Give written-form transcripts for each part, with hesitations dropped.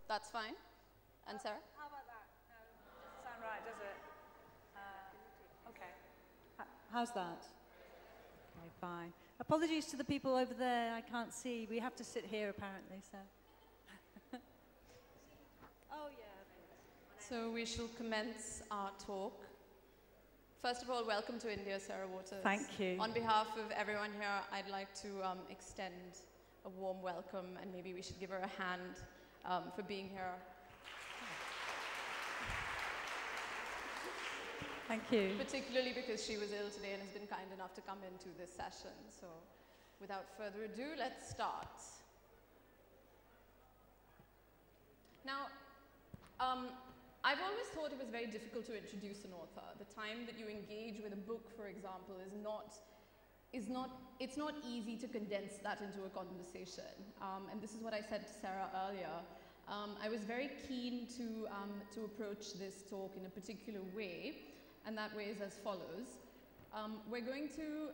That's fine. And Sarah? How about that? No, doesn't sound right, does it? Okay. How's that? Okay, fine. Apologies to the people over there. I can't see. We have to sit here, apparently, so. Oh, yeah. So we shall commence our talk. First of all, welcome to India, Sarah Waters. Thank you. On behalf of everyone here, I'd like to extend a warm welcome, and maybe we should give her a hand for being here. Thank you. Particularly because she was ill today and has been kind enough to come into this session. So without further ado, let's start. Now, I've always thought it was very difficult to introduce an author. The time that you engage with a book, for example, it's not easy to condense that into a conversation. And this is what I said to Sarah earlier. I was very keen to approach this talk in a particular way, and that way is as follows. We're going to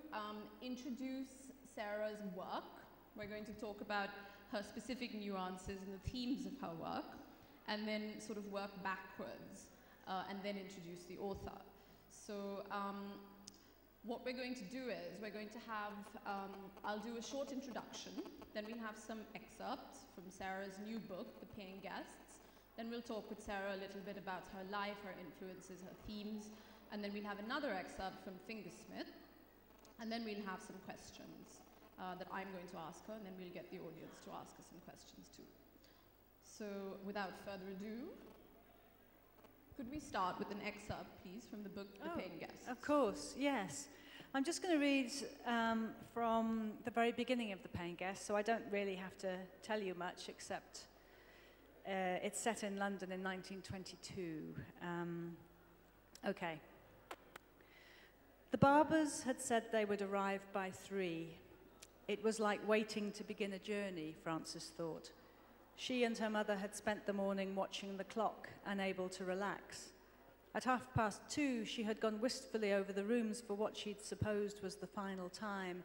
introduce Sarah's work. We're going to talk about her specific nuances and the themes of her work, and then sort of work backwards, and then introduce the author. So what we're going to do is we're going to have, I'll do a short introduction, then we have some excerpts from Sarah's new book, The Paying Guests, then we'll talk with Sarah a little bit about her life, her influences, her themes, and then we'll have another excerpt from Fingersmith, and then we'll have some questions that I'm going to ask her, and then we'll get the audience to ask her some questions too. So without further ado, could we start with an excerpt, please, from the book, The Paying Guests? Of course, yes. I'm just going to read from the very beginning of The Paying Guests, so I don't really have to tell you much, except it's set in London in 1922. Okay. The Barbers had said they would arrive by 3. It was like waiting to begin a journey, Frances thought. She and her mother had spent the morning watching the clock, unable to relax. At 2:30, she had gone wistfully over the rooms for what she'd supposed was the final time.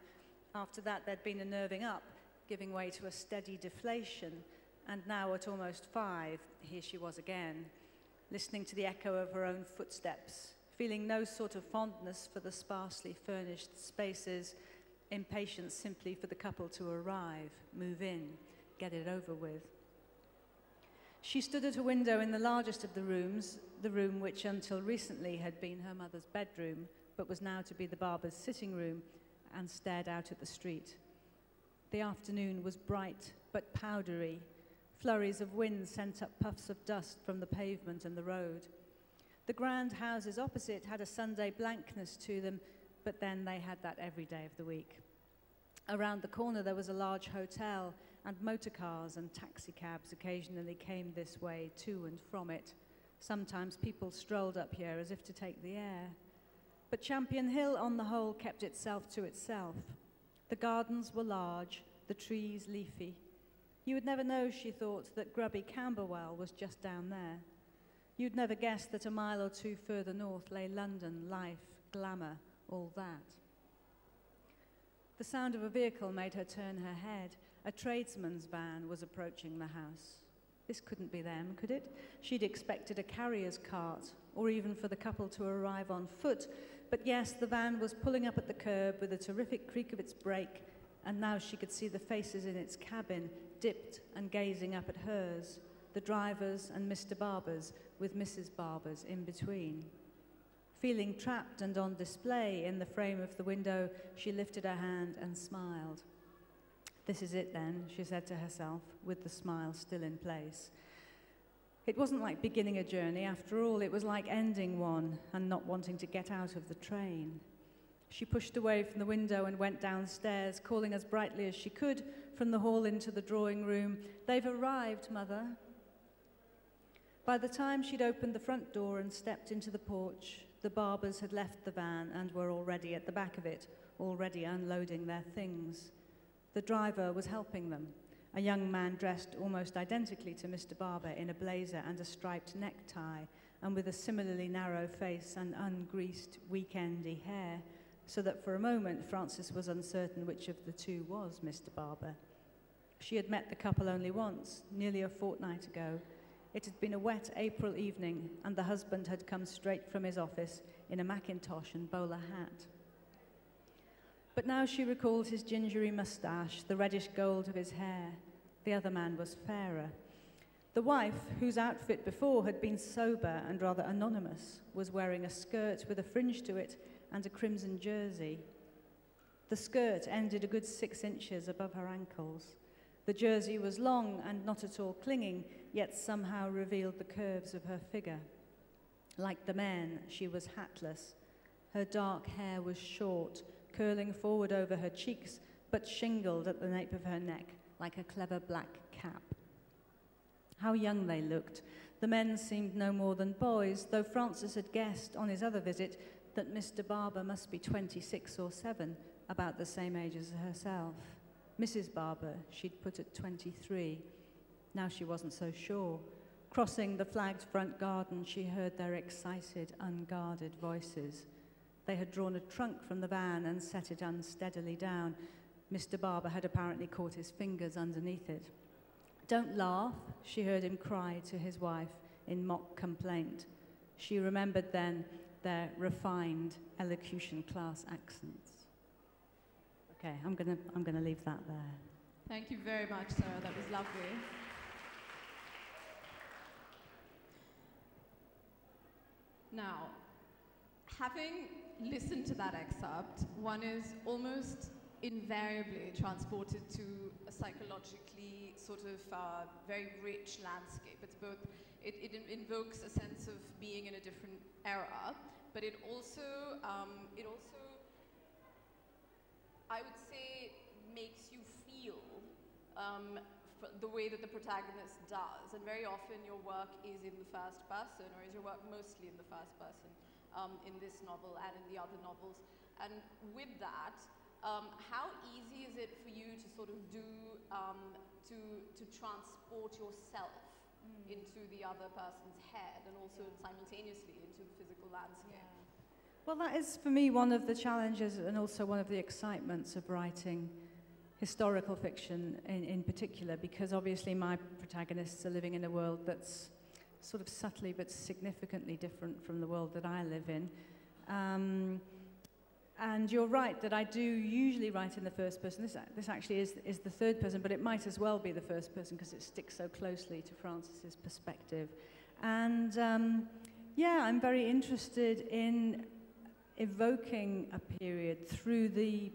After that, there'd been a nerving up, giving way to a steady deflation. And now at almost 5, here she was again, listening to the echo of her own footsteps, feeling no sort of fondness for the sparsely furnished spaces, impatient simply for the couple to arrive, move in, get it over with. She stood at a window in the largest of the rooms, the room which until recently had been her mother's bedroom, but was now to be the Barber's sitting room, and stared out at the street. The afternoon was bright but powdery. Flurries of wind sent up puffs of dust from the pavement and the road. The grand houses opposite had a Sunday blankness to them, but then they had that every day of the week. Around the corner there was a large hotel, and motor cars and taxicabs occasionally came this way to and from it. Sometimes people strolled up here as if to take the air. But Champion Hill, on the whole, kept itself to itself. The gardens were large, the trees leafy. You would never know, she thought, that grubby Camberwell was just down there. You'd never guess that a mile or 2 further north lay London, life, glamour, all that. The sound of a vehicle made her turn her head. A tradesman's van was approaching the house. This couldn't be them, could it? She'd expected a carrier's cart, or even for the couple to arrive on foot. But yes, the van was pulling up at the curb with a terrific creak of its brake, and now she could see the faces in its cabin, dipped and gazing up at hers, the drivers and Mr. Barber's, with Mrs. Barber's in between. Feeling trapped and on display in the frame of the window, she lifted her hand and smiled. This is it then, she said to herself, with the smile still in place. It wasn't like beginning a journey. After all, it was like ending one and not wanting to get out of the train. She pushed away from the window and went downstairs, calling as brightly as she could from the hall into the drawing room, "They've arrived, Mother." By the time she'd opened the front door and stepped into the porch, the Barbers had left the van and were already at the back of it, already unloading their things. The driver was helping them, a young man dressed almost identically to Mr. Barber in a blazer and a striped necktie, and with a similarly narrow face and ungreased weekendy hair, so that for a moment Frances was uncertain which of the two was Mr. Barber. She had met the couple only once, nearly a fortnight ago, It had been a wet April evening, and the husband had come straight from his office in a Macintosh and bowler hat. But now she recalled his gingery moustache, the reddish gold of his hair. The other man was fairer. The wife, whose outfit before had been sober and rather anonymous, was wearing a skirt with a fringe to it and a crimson jersey. The skirt ended a good 6 inches above her ankles. The jersey was long and not at all clinging, yet somehow revealed the curves of her figure. Like the men, she was hatless. Her dark hair was short, curling forward over her cheeks, but shingled at the nape of her neck, like a clever black cap. How young they looked. The men seemed no more than boys, though Francis had guessed on his other visit that Mr. Barber must be 26 or 7, about the same age as herself. Mrs. Barber, she'd put at 23. Now she wasn't so sure. Crossing the flagged front garden, she heard their excited, unguarded voices. They had drawn a trunk from the van and set it unsteadily down. Mr. Barber had apparently caught his fingers underneath it. "Don't laugh," she heard him cry to his wife in mock complaint. She remembered then their refined elocution class accents. Okay, I'm gonna leave that there. Thank you very much, Sarah. That was lovely. Now, having listened to that excerpt, one is almost invariably transported to a psychologically sort of very rich landscape. It's both, it invokes a sense of being in a different era, but it also, I would say, makes you feel the way that the protagonist does. And very often your work is in the first person, or is your work mostly in the first person in this novel and in the other novels. And with that, how easy is it for you to sort of do, to transport yourself into the other person's head and also simultaneously into the physical landscape? Yeah. Well, that is, for me, one of the challenges and also one of the excitements of writing historical fiction in particular, because obviously my protagonists are living in a world that's sort of subtly but significantly different from the world that I live in. And you're right that I do usually write in the first person. This actually is the third person, but it might as well be the first person because it sticks so closely to Francis's perspective. And yeah, I'm very interested in evoking a period through the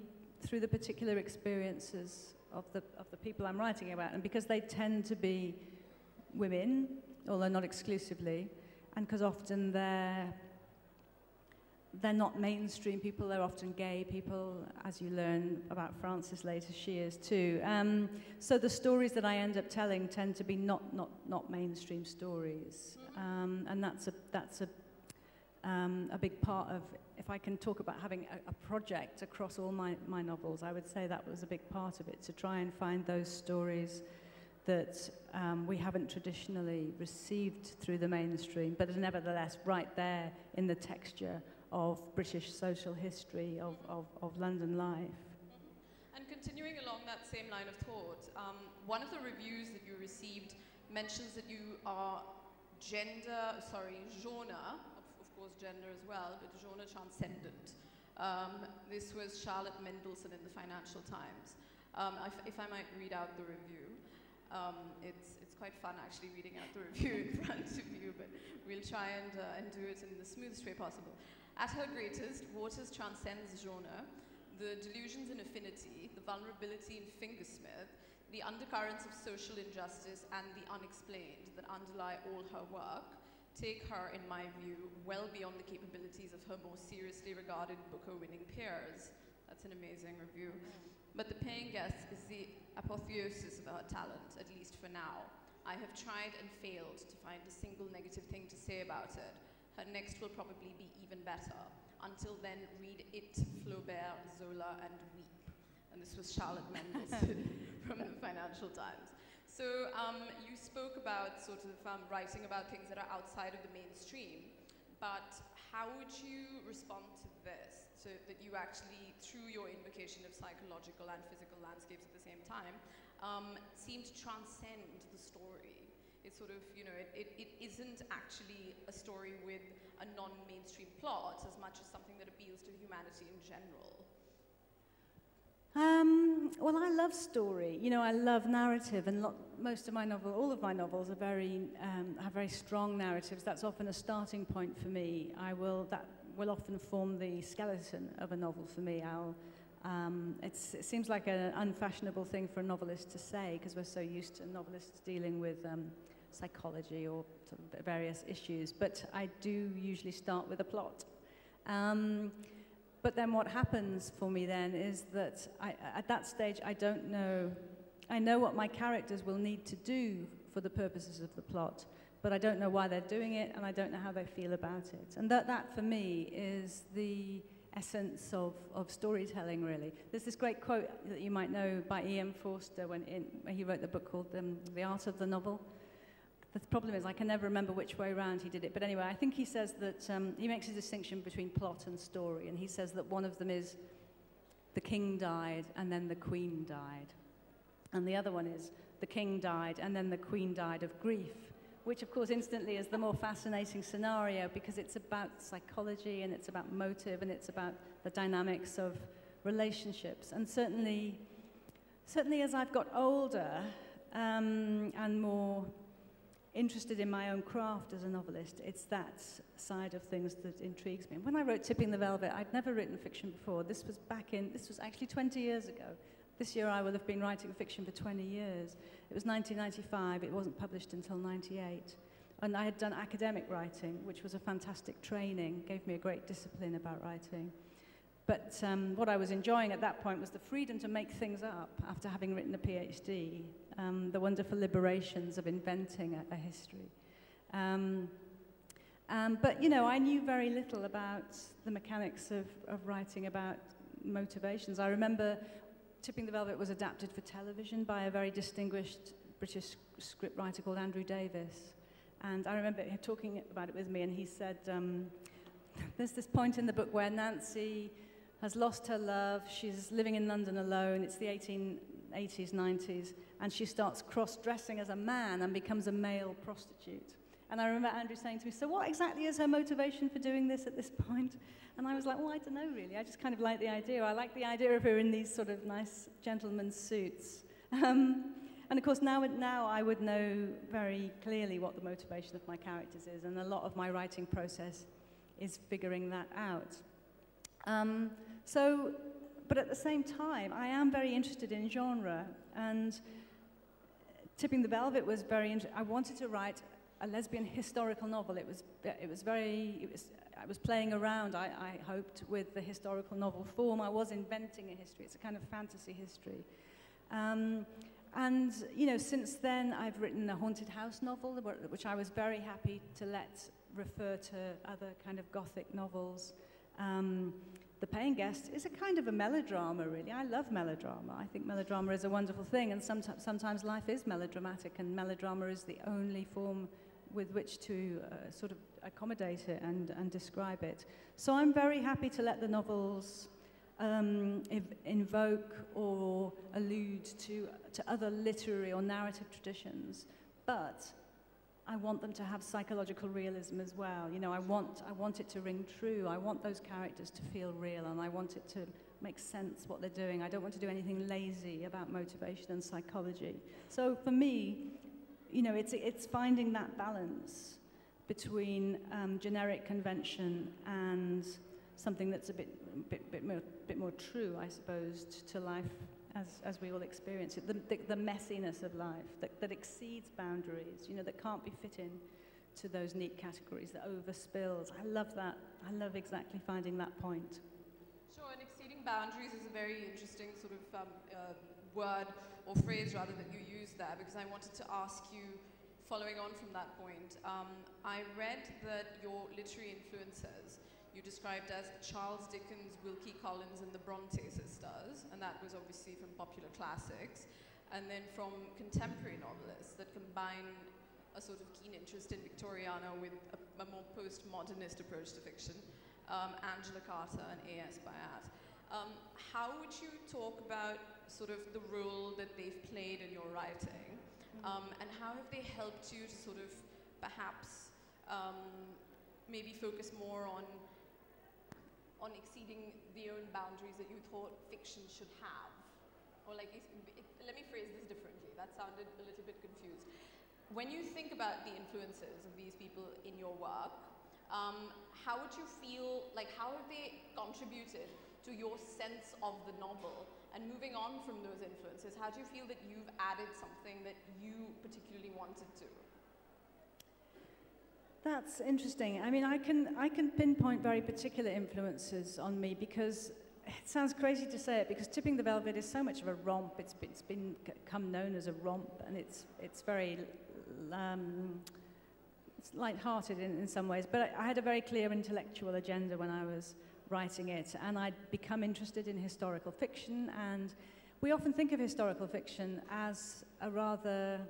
particular experiences of the people I'm writing about, and because they tend to be women, although not exclusively, and because often they're not mainstream people, they're often gay people, as you learn about Frances later, she is too. So the stories that I end up telling tend to be not mainstream stories, and that's a big part of, if I can talk about having a project across all my novels, I would say that was a big part of it, to try and find those stories that we haven't traditionally received through the mainstream, but are nevertheless right there in the texture of British social history, of London life. And continuing along that same line of thought, one of the reviews that you received mentions that you are genre, of course gender as well, but genre transcendent. This was Charlotte Mendelsohn in the Financial Times. If I might read out the review. It's quite fun actually reading out the review in front of you, but we'll try and do it in the smoothest way possible. At her greatest, Waters transcends genre, the delusions in affinity, the vulnerability in Fingersmith, the undercurrents of social injustice and the unexplained that underlie all her work, take her, in my view, well beyond the capabilities of her more seriously regarded Booker-winning peers. That's an amazing review. But the paying guest is the apotheosis of her talent, at least for now. I have tried and failed to find a single negative thing to say about it. Her next will probably be even better. Until then, read It, Flaubert, Zola, and Weep. And this was Charlotte Mendelsohn from the Financial Times. So you spoke about sort of writing about things that are outside of the mainstream, but how would you respond to this? So that you actually, through your invocation of psychological and physical landscapes at the same time, seem to transcend the story It's sort of, you know, it isn't actually a story with a non-mainstream plot as much as something that appeals to humanity in general. Well, I love story. You know, I love narrative, and most of my all of my novels are have very strong narratives. That's often a starting point for me. That will often form the skeleton of a novel for me. It seems like an unfashionable thing for a novelist to say, because we're so used to novelists dealing with psychology or sort of various issues. But I do usually start with a plot. But then what happens for me then is that at that stage I don't know. I know what my characters will need to do for the purposes of the plot, but I don't know why they're doing it, and I don't know how they feel about it. And that for me is the essence of storytelling, really. There's this great quote that you might know by E.M. Forster when he wrote the book called The Art of the Novel. The problem is I can never remember which way around he did it. But anyway, I think he says that he makes a distinction between plot and story. And he says that one of them is the king died and then the queen died. And the other one is the king died and then the queen died of grief, which of course instantly is the more fascinating scenario, because it's about psychology and it's about motive and it's about the dynamics of relationships. And certainly as I've got older and more interested in my own craft as a novelist, it's that side of things that intrigues me. When I wrote Tipping the Velvet, I'd never written fiction before. This was actually 20 years ago. This year I will have been writing fiction for 20 years. It was 1995, it wasn't published until 98. And I had done academic writing, which was a fantastic training, gave me a great discipline about writing. But what I was enjoying at that point was the freedom to make things up after having written a PhD, the wonderful liberations of inventing a history. But, you know, I knew very little about the mechanics of writing about motivations. I remember Tipping the Velvet was adapted for television by a very distinguished British scriptwriter called Andrew Davis. And I remember him talking about it with me, and he said, there's this point in the book where Nancy has lost her love, she's living in London alone, it's the 1880s, 90s, and she starts cross-dressing as a man and becomes a male prostitute. And I remember Andrew saying to me, so what exactly is her motivation for doing this at this point? And I was like, well, I don't know really, I just kind of like the idea. I like the idea of her in these sort of nice gentleman's suits. And of course, now I would know very clearly what the motivation of my characters is, and a lot of my writing process is figuring that out. But at the same time, I am very interested in genre, and Tipping the Velvet was very interesting. I wanted to write a lesbian historical novel. I was playing around, I hoped, with the historical novel form. I was inventing a history. It's a kind of fantasy history. And, you know, since then, I've written a haunted house novel, which I was very happy to let refer to other kind of Gothic novels. The Paying Guest is a kind of a melodrama, really. I love melodrama. I think melodrama is a wonderful thing, and sometimes life is melodramatic, and melodrama is the only form with which to sort of accommodate it and describe it. So I'm very happy to let the novels invoke or allude to other literary or narrative traditions, but I want them to have psychological realism as well. You know, I want it to ring true. I want those characters to feel real, and I want it to make sense what they're doing. I don't want to do anything lazy about motivation and psychology. So for me, you know, it's finding that balance between generic convention and something that's a bit more true, I suppose, to life as we all experience it. The messiness of life that exceeds boundaries, you know, that can't be fit in to those neat categories, that overspills. I love that. I love exactly finding that point. Sure, and exceeding boundaries is a very interesting sort of word or phrase, rather, that you use there, because I wanted to ask you, following on from that point, I read that your literary influences you described as Charles Dickens, Wilkie Collins, and the Bronte sisters, and that was obviously from popular classics, and then from contemporary novelists that combine a sort of keen interest in Victoriana with a more postmodernist approach to fiction, Angela Carter and A.S. Byatt. How would you talk about sort of the role that they've played in your writing? and how have they helped you to sort of perhaps maybe focus more on exceeding the own boundaries that you thought fiction should have? Or like, let me phrase this differently. That sounded a little bit confused. When you think about the influences of these people in your work, how would you feel, like how have they contributed to your sense of the novel? And moving on from those influences, how do you feel that you've added something that you particularly wanted to? That's interesting. I mean, I can pinpoint very particular influences on me, because it sounds crazy to say it, because Tipping the Velvet is so much of a romp. It's become known as a romp, and it's very it's light-hearted in some ways. But I had a very clear intellectual agenda when I was writing it, and I'd become interested in historical fiction. And we often think of historical fiction as a rather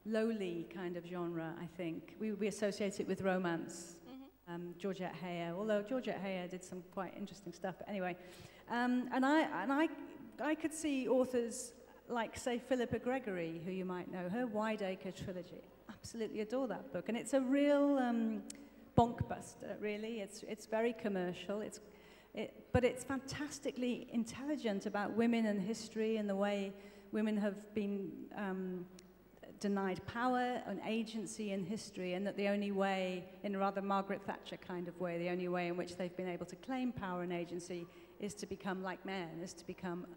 lowly kind of genre, I think. We associate it with romance. Georgette Heyer, although Georgette Heyer did some quite interesting stuff. But anyway, and I could see authors like, say, Philippa Gregory, who you might know, her Wideacre trilogy. Absolutely adore that book, and it's a real bonkbuster, really. It's very commercial. But it's fantastically intelligent about women and history and the way women have been denied power and agency in history, and that the only way, in a rather Margaret Thatcher kind of way, the only way in which they've been able to claim power and agency is to become like men, is to become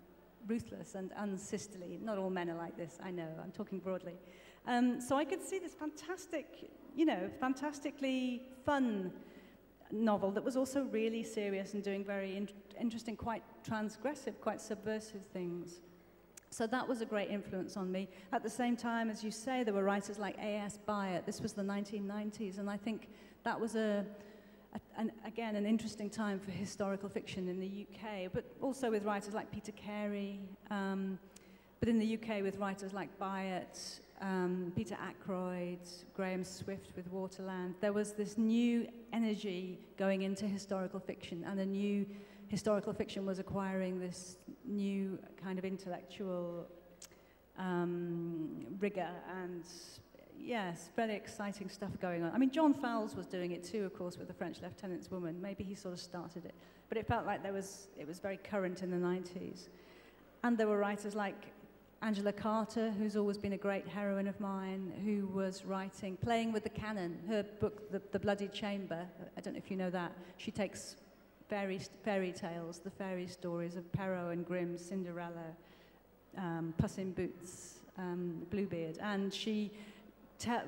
ruthless and unsisterly. Not all men are like this, I know, I'm talking broadly. So I could see this fantastic, fantastically fun novel that was also really serious and doing very interesting, quite transgressive, quite subversive things. So that was a great influence on me. At the same time, as you say, there were writers like A.S. Byatt. This was the 1990s, and I think that was again, an interesting time for historical fiction in the UK, but also with writers like Peter Carey, but in the UK with writers like Byatt, Peter Ackroyd, Graham Swift with Waterland. There was this new energy going into historical fiction, and a new historical fiction was acquiring this new kind of intellectual rigor, and yes, very exciting stuff going on. I mean, John Fowles was doing it too, of course, with The French Lieutenant's Woman. Maybe he sort of started it, but it felt like it was very current in the 90s. And there were writers like Angela Carter, who's always been a great heroine of mine, who was writing, playing with the canon. Her book, The Bloody Chamber, I don't know if you know that, she takes fairy tales, the fairy stories of Perrault and Grimm, Cinderella, Puss in Boots, Bluebeard, and she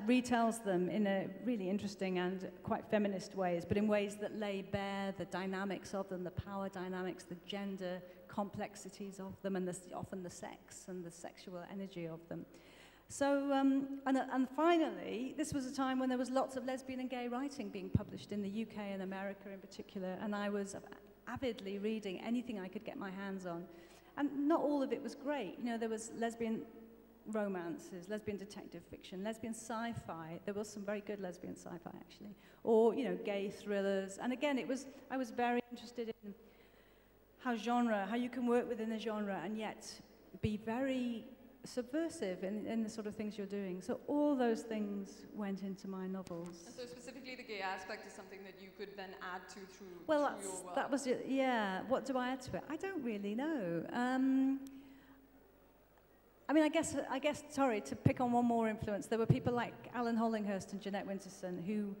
retells them in a really interesting and quite feminist ways, but in ways that lay bare the dynamics of them, the power dynamics, the gender complexities of them, and often the sex and the sexual energy of them. So, and finally, this was a time when there was lots of lesbian and gay writing being published in the UK and America in particular, and I was avidly reading anything I could get my hands on. And not all of it was great. You know, there was lesbian romances, lesbian detective fiction, lesbian sci-fi. There was some very good lesbian sci-fi, actually. Or, you know, gay thrillers. And again, I was very interested in how you can work within a genre and yet be very subversive in the sort of things you're doing. So all those things went into my novels. And so specifically the gay aspect is something that you could then add to through your work? That was it, yeah. What do I add to it? I don't really know. I mean, I guess, sorry, to pick on one more influence, there were people like Alan Hollinghurst and Jeanette Winterson who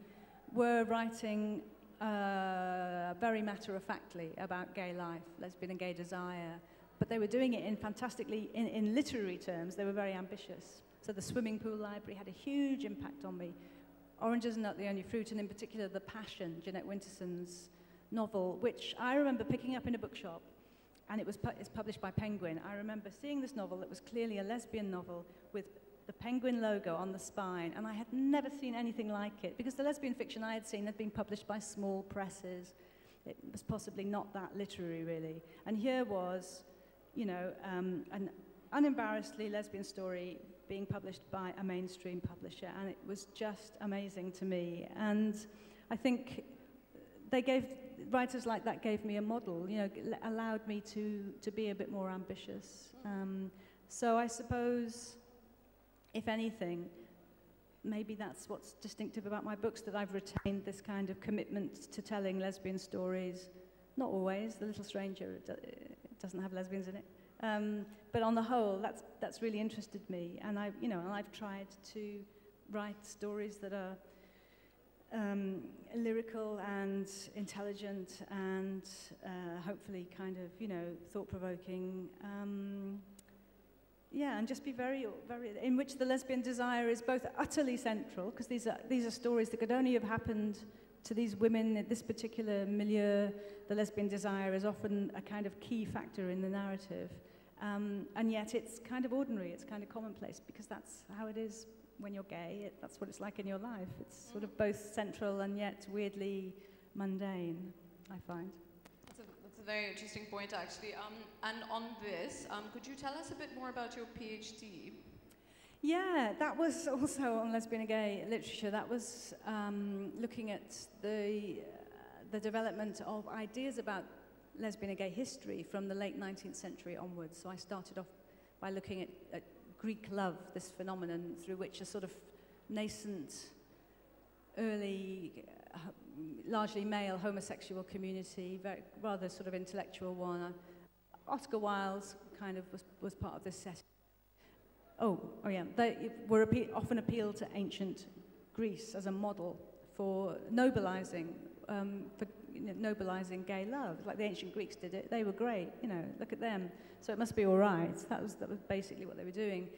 were writing very matter-of-factly about gay life, lesbian and gay desire, but they were doing it in literary terms. They were very ambitious. So the Swimming Pool Library had a huge impact on me. Oranges Are Not the Only Fruit, and in particular The Passion, Jeanette Winterson's novel, which I remember picking up in a bookshop, and it's published by Penguin. I remember seeing this novel that was clearly a lesbian novel with the Penguin logo on the spine, and I had never seen anything like it, because the lesbian fiction I had seen had been published by small presses. It was possibly not that literary, really. And here was, you know, an unembarrassedly lesbian story being published by a mainstream publisher, and it was just amazing to me. And I think writers like that gave me a model, you know, allowed me to be a bit more ambitious. So I suppose if anything, maybe that's what's distinctive about my books, that I've retained this kind of commitment to telling lesbian stories. Not always. The Little Stranger it doesn't have lesbians in it. But on the whole, that's really interested me, and I've tried to write stories that are lyrical and intelligent and hopefully kind of thought-provoking. And just be very, in which the lesbian desire is both utterly central, because these are stories that could only have happened to these women in this particular milieu. The lesbian desire is often a kind of key factor in the narrative. And yet it's kind of ordinary, it's kind of commonplace, because that's how it is when you're gay. That's what it's like in your life. It's sort of both central and yet weirdly mundane, I find. That's a very interesting point, actually. And on this, could you tell us a bit more about your PhD? Yeah, that was also on lesbian and gay literature. That was looking at the development of ideas about lesbian and gay history from the late 19th century onwards. So I started off by looking at Greek love, this phenomenon through which a sort of nascent, early, largely male homosexual community, rather sort of intellectual one. Oscar Wilde kind of was part of this setting. They were often appealed to ancient Greece as a model for nobilizing gay love, like the ancient Greeks did it. They were great, look at them. So it must be all right. That was basically what they were doing.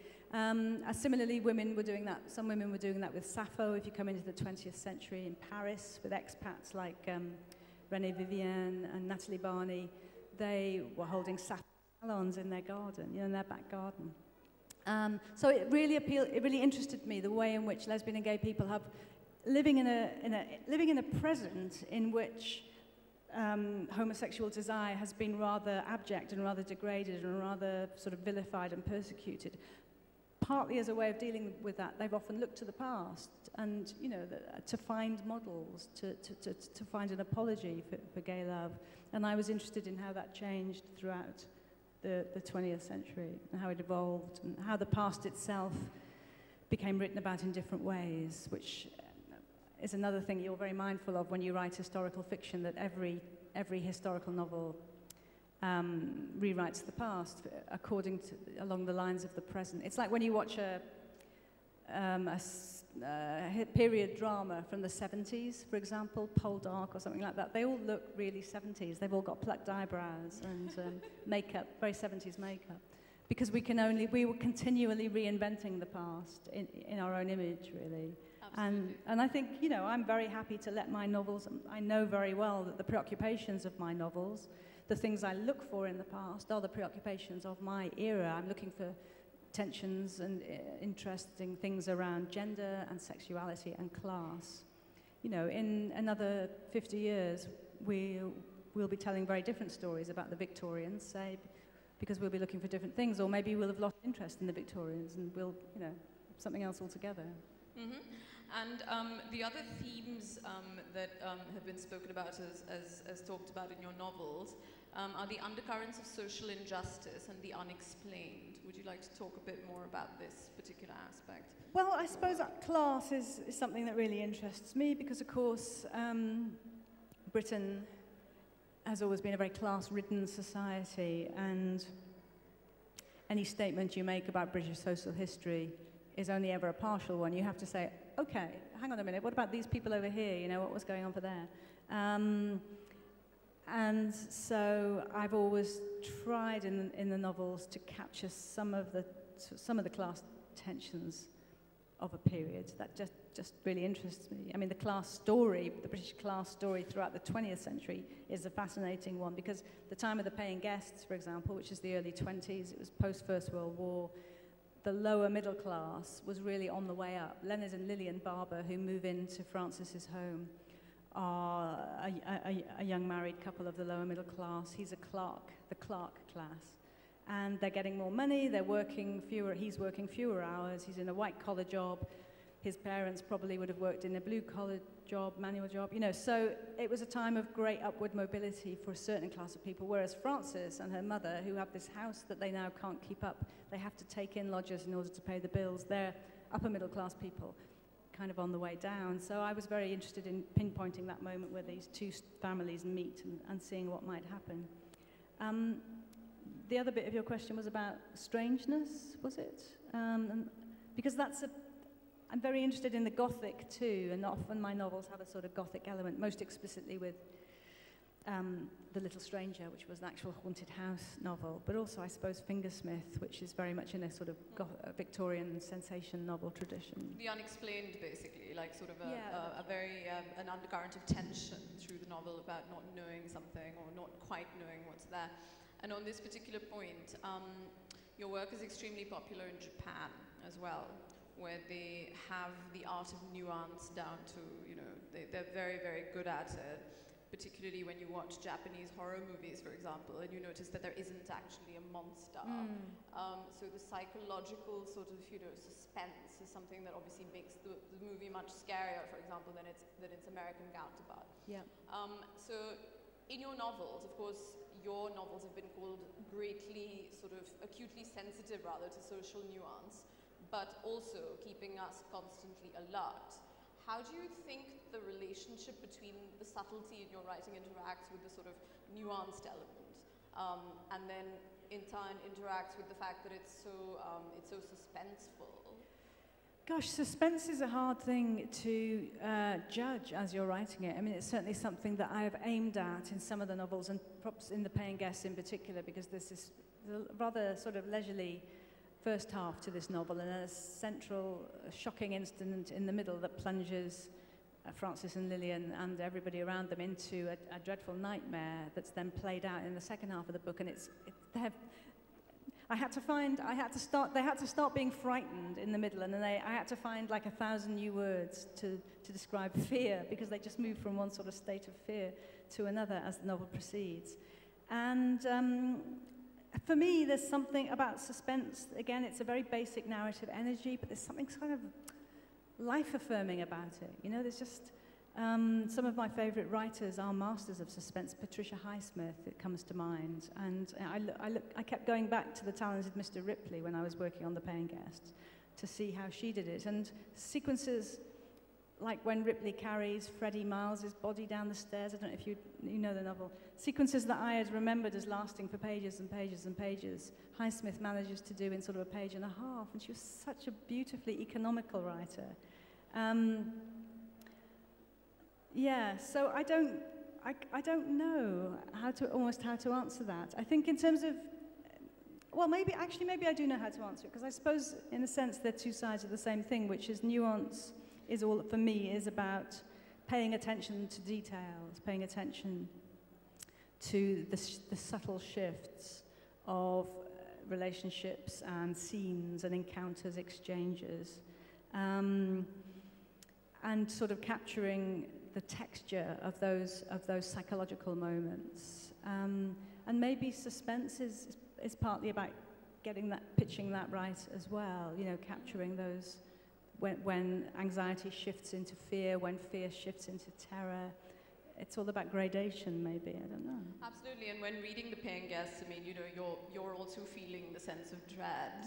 Similarly, women were doing that. Some women were doing that with Sappho. If you come into the 20th century in Paris with expats like Renée Vivienne and Natalie Barney, they were holding Sappho salons in their garden, in their back garden. So it really interested me, the way in which lesbian and gay people have living in a present in which homosexual desire has been rather abject and rather degraded and rather sort of vilified and persecuted. Partly as a way of dealing with that, they've often looked to the past and, to find models, to find an apology for gay love. And I was interested in how that changed throughout the 20th century and how it evolved and how the past itself became written about in different ways, which is another thing you're very mindful of when you write historical fiction, that every historical novel rewrites the past along the lines of the present. It's like when you watch a period drama from the 70s, for example, Poldark or something like that. They all look really 70s. They've all got plucked eyebrows and makeup, very 70s makeup, because we were continually reinventing the past in our own image, really. And I think, I'm very happy to let my novels, I know very well that the preoccupations of my novels, the things I look for in the past, are the preoccupations of my era. I'm looking for tensions and interesting things around gender and sexuality and class. In another 50 years, we'll be telling very different stories about the Victorians, say, because we'll be looking for different things, or maybe we'll have lost interest in the Victorians and we'll, something else altogether. Mm-hmm. And the other themes that have been spoken about as talked about in your novels are the undercurrents of social injustice and the unexplained. Would you like to talk a bit more about this particular aspect? Well, I suppose that class is something that really interests me because, of course, Britain has always been a very class-ridden society, and any statement you make about British social history is only ever a partial one. You have to say, okay, hang on a minute, what about these people over here? What was going on for there? And so I've always tried in the novels to capture some of the class tensions of a period. That just really interests me. I mean, the British class story throughout the 20th century is a fascinating one, because the time of the paying guests, for example, which is the early 20s, it was post-First World War, the lower middle class was really on the way up. Leonard and Lillian Barber, who move into Francis's home, are a young married couple of the lower middle class. He's a clerk, the clerk class. And they're getting more money, he's working fewer hours, he's in a white-collar job. His parents probably would have worked in a blue-collar job, manual job, you know. So it was a time of great upward mobility for a certain class of people, whereas Frances and her mother, who have this house that they now can't keep up, they have to take in lodgers in order to pay the bills. They're upper middle class people, kind of on the way down. So I was very interested in pinpointing that moment where these two families meet and seeing what might happen. The other bit of your question was about strangeness, was it? Because I'm very interested in the Gothic too, and often my novels have a sort of Gothic element, most explicitly with The Little Stranger, which was an actual haunted house novel, but also I suppose Fingersmith, which is very much in a sort of Victorian sensation novel tradition. The unexplained, basically, like sort of an undercurrent of tension through the novel about not knowing something or not quite knowing what's there. And on this particular point, your work is extremely popular in Japan as well, where they have the art of nuance down to, you know, they're very, very good at it, particularly when you watch Japanese horror movies, for example, and you notice that there isn't actually a monster. So the psychological sort of, you know, suspense is something that obviously makes the movie much scarier, for example, than its American counterpart. Yeah. So in your novels, of course, your novels have been called greatly, sort of acutely sensitive rather to social nuance, but also keeping us constantly alert. How do you think the relationship between the subtlety in your writing interacts with the sort of nuanced element, and then in turn interacts with the fact that it's so suspenseful? Gosh, suspense is a hard thing to judge as you're writing it. I mean, it's certainly something that I have aimed at in some of the novels, and perhaps in The Paying Guests in particular, because there's this rather sort of leisurely first half to this novel, and a central shocking incident in the middle that plunges Frances and Lillian and everybody around them into a dreadful nightmare that's then played out in the second half of the book. And they had to start being frightened in the middle, and then I had to find like 1,000 new words to describe fear, because they just move from one sort of state of fear to another as the novel proceeds. And for me, there's something about suspense. Again, it's a very basic narrative energy, but there's something kind of life-affirming about it. You know, there's just some of my favorite writers are masters of suspense. Patricia Highsmith, it comes to mind. And I kept going back to the talented Mr. Ripley when I was working on The Paying Guests to see how she did it. And sequences like when Ripley carries Freddie Miles's body down the stairs, I don't know if you know the novel, sequences that I had remembered as lasting for pages and pages and pages, Highsmith manages to do in sort of a page and a half, and she was such a beautifully economical writer. Yeah, so I don't know how to answer that. I think in terms of, well, maybe I do know how to answer it, because I suppose in a sense they're two sides of the same thing, which is nuance is all, for me, is about paying attention to details, paying attention to the subtle shifts of relationships and scenes and encounters, exchanges, and sort of capturing the texture of those psychological moments. And maybe suspense is partly about pitching that right as well, you know, capturing those when anxiety shifts into fear, when fear shifts into terror. It's all about gradation, maybe, I don't know. Absolutely, and when reading The Paying Guests, I mean, you know, you're also feeling the sense of dread.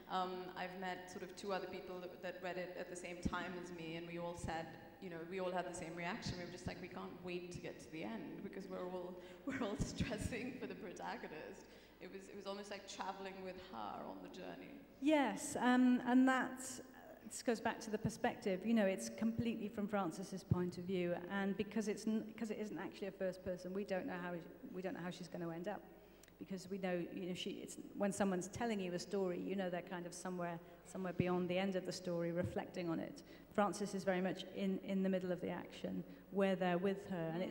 I've met sort of two other people that read it at the same time as me, and we all said, you know, we all had the same reaction. We were just like, we can't wait to get to the end, because we're all stressing for the protagonist. It was almost like traveling with her on the journey. Yes, and this goes back to the perspective. You know, it's completely from Frances's point of view, and because it isn't actually a first person, we don't know how she's going to end up, because we know, you know, when someone's telling you a story, you know, they're kind of somewhere beyond the end of the story, reflecting on it. Frances is very much in the middle of the action. We're there with her, and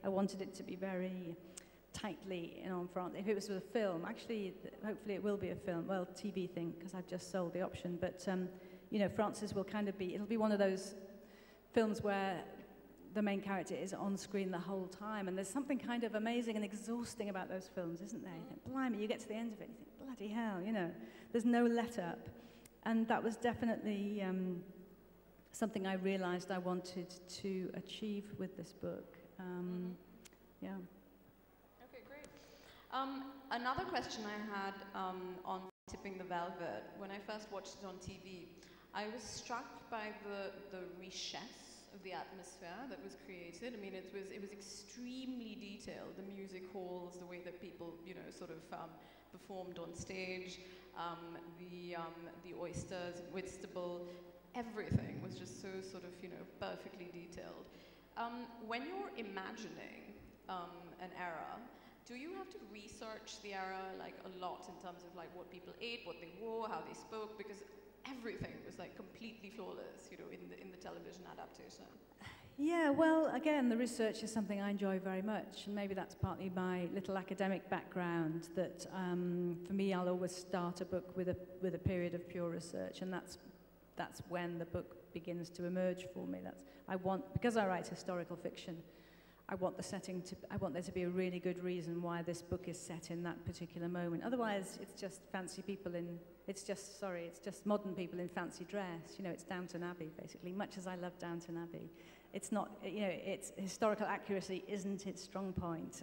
I wanted it to be very tightly in on France. If it was a film, actually, hopefully it will be a film, well, TV thing, because I've just sold the option, but you know, Frances will kind of it'll be one of those films where the main character is on screen the whole time, and there's something kind of amazing and exhausting about those films, isn't there? You think, blimey, you get to the end of it, and you think, bloody hell, you know, there's no let-up. And that was definitely something I realized I wanted to achieve with this book. Yeah. Okay, great. Another question I had on Tipping the Velvet, when I first watched it on TV, I was struck by the richesse of the atmosphere that was created. I mean, it was extremely detailed. The music halls, the way that people, you know, sort of performed on stage, the oysters, Whitstable, everything was just so sort of, you know, perfectly detailed. When you're imagining an era, do you have to research the era like a lot in terms of like what people ate, what they wore, how they spoke? Because everything was like completely flawless, you know, in the television adaptation. Yeah, well, again, the research is something I enjoy very much, and maybe that's partly my little academic background. That for me, I'll always start a book with a period of pure research, and that's when the book begins to emerge for me. Because I write historical fiction, I want there to be a really good reason why this book is set in that particular moment. Otherwise, it's just it's just modern people in fancy dress. You know, it's Downton Abbey, basically, much as I love Downton Abbey. It's not, you know, it's historical accuracy isn't its strong point.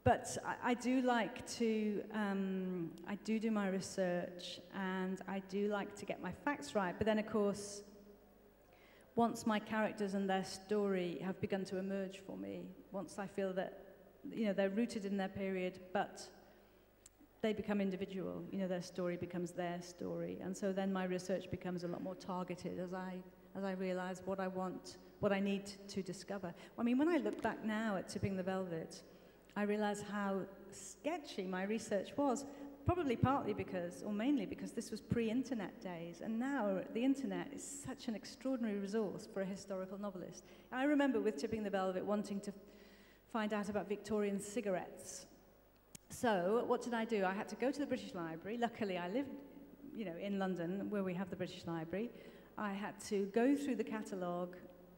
But I do like to, I do my research, and I do like to get my facts right. But then, of course, once my characters and their story have begun to emerge for me, once I feel that, you know, they're rooted in their period, but they become individual, you know, their story becomes their story. And so then my research becomes a lot more targeted as I realize what I want, what I need to discover. I mean, when I look back now at Tipping the Velvet, I realize how sketchy my research was, probably partly because, or mainly because, this was pre-internet days, and now the internet is such an extraordinary resource for a historical novelist. I remember with Tipping the Velvet wanting to find out about Victorian cigarettes. So what did I do? I had to go to the British Library. Luckily, I lived, you know, in London, where we have the British Library. I had to go through the catalogue.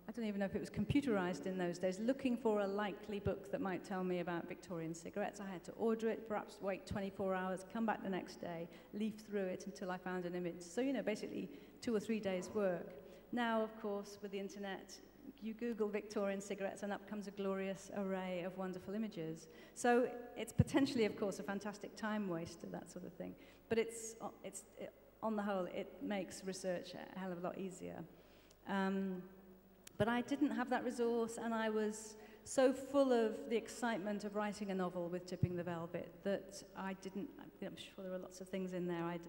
I don't even know if it was computerized in those days, looking for a likely book that might tell me about Victorian cigarettes. I had to order it, perhaps wait 24 hours, come back the next day, leaf through it until I found an image. So, you know, basically 2 or 3 days' work. Now, of course, with the internet, you Google Victorian cigarettes and up comes a glorious array of wonderful images. So it's potentially, of course, a fantastic time waster, that sort of thing. But on the whole, it makes research a hell of a lot easier. But I didn't have that resource, and I was so full of the excitement of writing a novel with Tipping the Velvet that I didn't, I'm sure there were lots of things in there I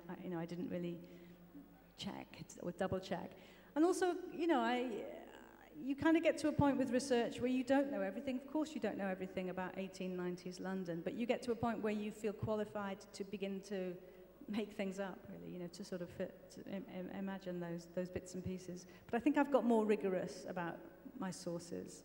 didn't really check or double check. And also, you know, you kind of get to a point with research where you don't know everything. Of course you don't know everything about 1890s London, but you get to a point where you feel qualified to begin to make things up, really, you know, to sort of imagine those bits and pieces. But I think I've got more rigorous about my sources,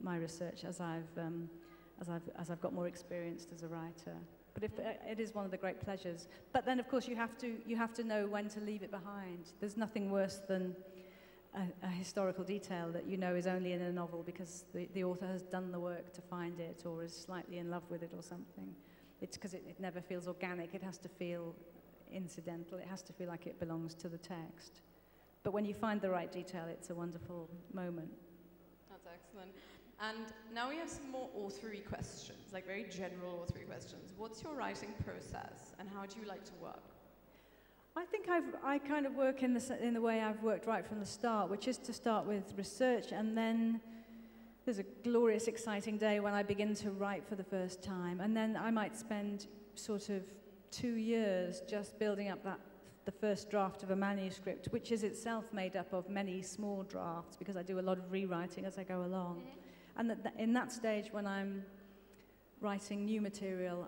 my research, as I've got more experienced as a writer. But it is one of the great pleasures. But then, of course, you have to know when to leave it behind. There's nothing worse than a historical detail that you know is only in a novel because the author has done the work to find it or is slightly in love with it or something. It's because it never feels organic. It has to feel incidental. It has to feel like it belongs to the text. But when you find the right detail, it's a wonderful moment. That's excellent. And now we have some more authory questions, like very general authory questions. What's your writing process, and how do you like to work? I think I kind of work in the way I've worked right from the start, which is to start with research, and then there's a glorious, exciting day when I begin to write for the first time, and then I might spend sort of 2 years just building up the first draft of a manuscript, which is itself made up of many small drafts, because I do a lot of rewriting as I go along. And in that stage, when I'm writing new material,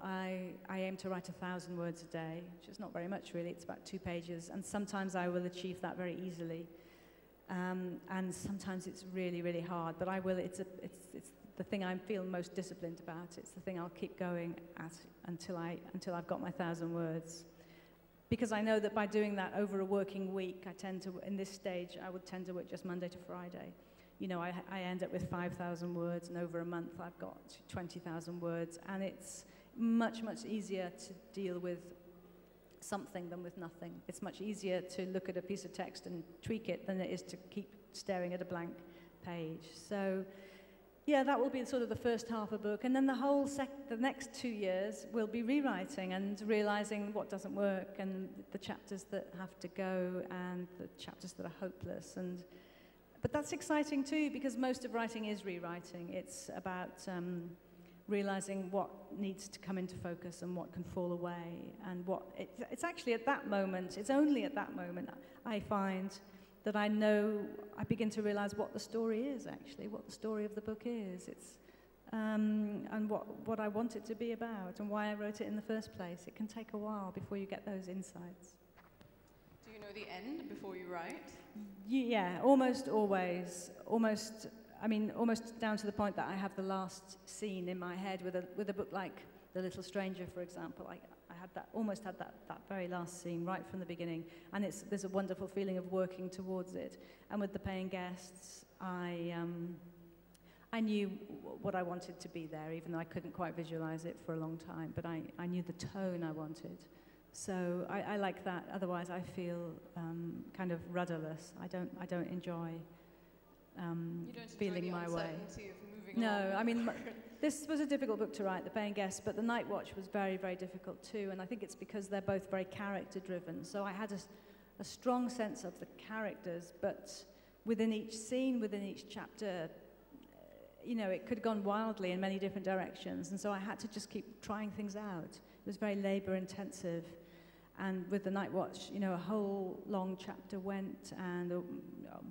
I aim to write 1,000 words a day, which is not very much, really. It's about 2 pages, and sometimes I will achieve that very easily. And sometimes it's really, really hard, but I will. It's the thing I feel most disciplined about. It's the thing I'll keep going at until I've got my 1,000 words. Because I know that by doing that over a working week, in this stage, I would tend to work just Monday to Friday. You know, I end up with 5,000 words, and over a month I've got 20,000 words, and it's much, much easier to deal with something than with nothing. It's much easier to look at a piece of text and tweak it than it is to keep staring at a blank page. So, yeah, that will be sort of the first half of the book, and then the next 2 years we'll be rewriting and realizing what doesn't work, and the chapters that have to go, and the chapters that are hopeless. But that's exciting too, because most of writing is rewriting. It's about realizing what needs to come into focus and what can fall away, and it's actually at that moment. It's only at that moment I find that I begin to realize what the story is actually, what the story of the book is. And what I want it to be about, and why I wrote it in the first place. It can take a while before you get those insights. Do you know the end before you write? Yeah, almost always. Almost down to the point that I have the last scene in my head with a book like The Little Stranger, for example. I almost had that very last scene right from the beginning, and there's a wonderful feeling of working towards it. And with The Paying Guests, I knew what I wanted to be there, even though I couldn't quite visualize it for a long time, but I knew the tone I wanted. So I like that. Otherwise, I feel kind of rudderless. I don't enjoy feeling my way. No, I mean, this was a difficult book to write, The Paying Guest, but The Night Watch was very, very difficult too, and I think it's because they're both very character-driven. So I had a strong sense of the characters, but within each scene, within each chapter, it could have gone wildly in many different directions, and so I had to just keep trying things out. It was very labor-intensive. And with The Night Watch, a whole long chapter went, and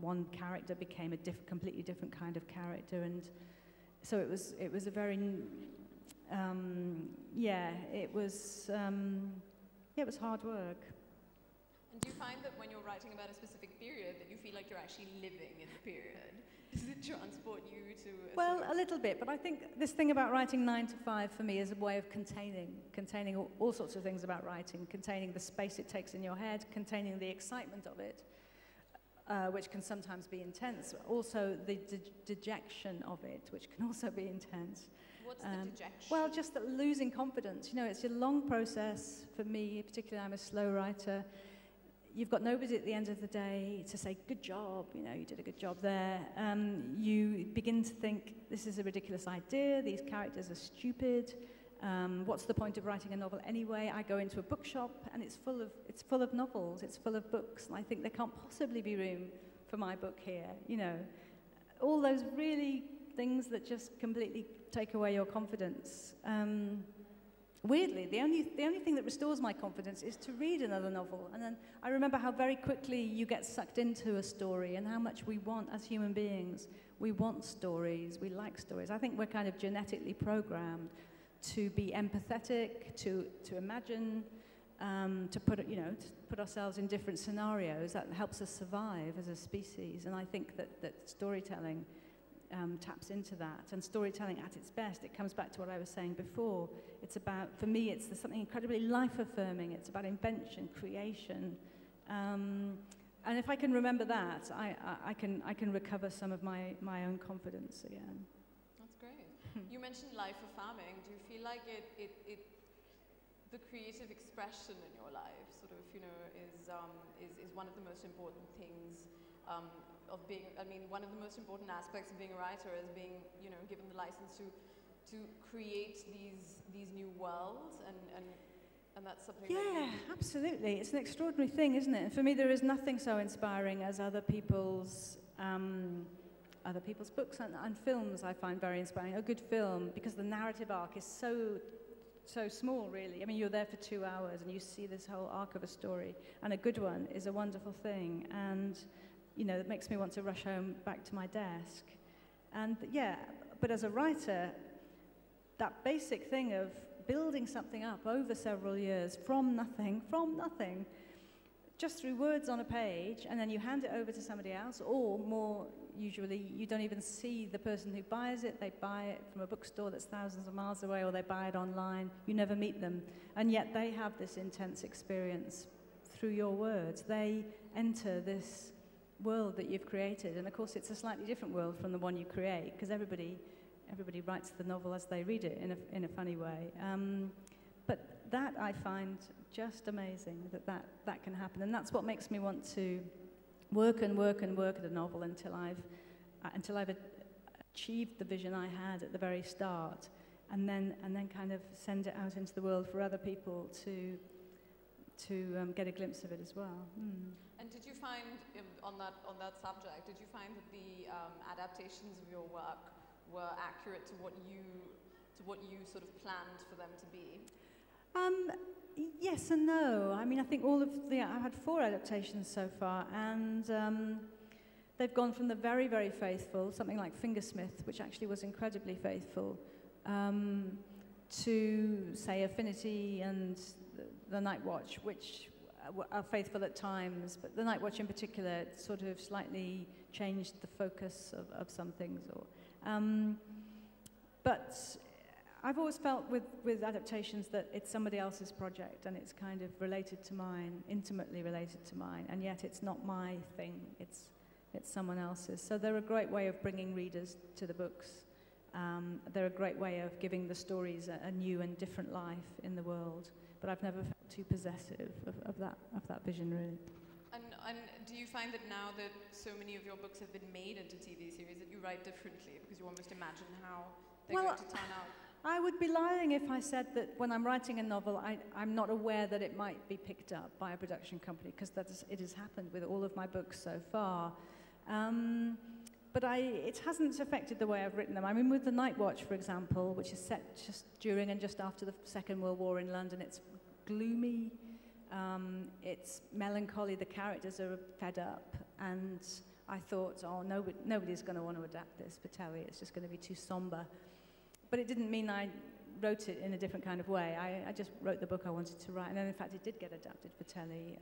one character became a completely different kind of character, and so it was a very, it was hard work. And do you find that when you're writing about a specific period, that you feel like you're actually living in the period? Does it transport you to Well, a little bit, but I think this thing about writing 9 to 5 for me is a way of containing all sorts of things about writing, containing the space it takes in your head, containing the excitement of it, which can sometimes be intense, also the dejection of it, which can also be intense. What's the dejection? Well, just that losing confidence. It's a long process for me, particularly I'm a slow writer. You've got nobody at the end of the day to say, good job, you did a good job there. You begin to think, this is a ridiculous idea, these characters are stupid. What's the point of writing a novel anyway? I go into a bookshop and it's full of novels, it's full of books, and I think there can't possibly be room for my book here. All those really things that just completely take away your confidence. Weirdly, the only thing that restores my confidence is to read another novel. And then I remember how very quickly you get sucked into a story, and how much we want, as human beings, we want stories, we like stories. I think we're kind of genetically programmed to be empathetic, to imagine, to put ourselves in different scenarios. That helps us survive as a species. And I think that storytelling taps into that, and storytelling at its best, it comes back to what I was saying before. It's about, for me, it's something incredibly life-affirming. It's about invention, creation, and if I can remember that, I can recover some of my own confidence again. That's great. You mentioned life-affirming. Do you feel like the creative expression in your life, sort of, is one of the most important things? Of being, one of the most important aspects of being a writer is being, given the license to create these new worlds, and that's something. Yeah, absolutely. It's an extraordinary thing, isn't it? And for me, there is nothing so inspiring as other people's books and films. I find very inspiring. A good film, because the narrative arc is so small, really. You're there for 2 hours and you see this whole arc of a story, and a good one is a wonderful thing. And it makes me want to rush home back to my desk. And but as a writer, that basic thing of building something up over several years from nothing, just through words on a page, and then you hand it over to somebody else, or more usually, you don't even see the person who buys it. They buy it from a bookstore that's thousands of miles away, or they buy it online. You never meet them, and yet they have this intense experience through your words. They enter this world that you've created, and of course it's a slightly different world from the one you create, because everybody writes the novel as they read it in a funny way, but that I find just amazing, that can happen. And that's what makes me want to work and work and work at a novel until I've achieved the vision I had at the very start, and then kind of send it out into the world for other people to get a glimpse of it as well. And did you find, on that subject, did you find that the adaptations of your work were accurate to what you sort of planned for them to be? Yes and no. I mean, I think I've had 4 adaptations so far, and they've gone from the very, very faithful, something like Fingersmith, which actually was incredibly faithful, to, say, Affinity and The Night Watch, which are faithful at times, but The Night Watch in particular sort of slightly changed the focus of some things. But I've always felt with adaptations that it's somebody else's project and it's kind of related to mine, intimately related to mine, and yet it's not my thing, it's someone else's. So they're a great way of bringing readers to the books. They're a great way of giving the stories a new and different life in the world. But I've never felt too possessive of that vision, really. And do you find that now that so many of your books have been made into TV series that you write differently because you almost imagine how they're going to turn out? I would be lying if I said that when I'm writing a novel, I'm not aware that it might be picked up by a production company, because it has happened with all of my books so far. But it hasn't affected the way I've written them. I mean, with The Night Watch, for example, which is set just during and just after the Second World War in London, it's gloomy, it's melancholy, the characters are fed up, and I thought, oh, nobody's going to want to adapt this for telly, it's just going to be too somber. But it didn't mean I wrote it in a different kind of way. I just wrote the book I wanted to write, and then in fact it did get adapted for telly.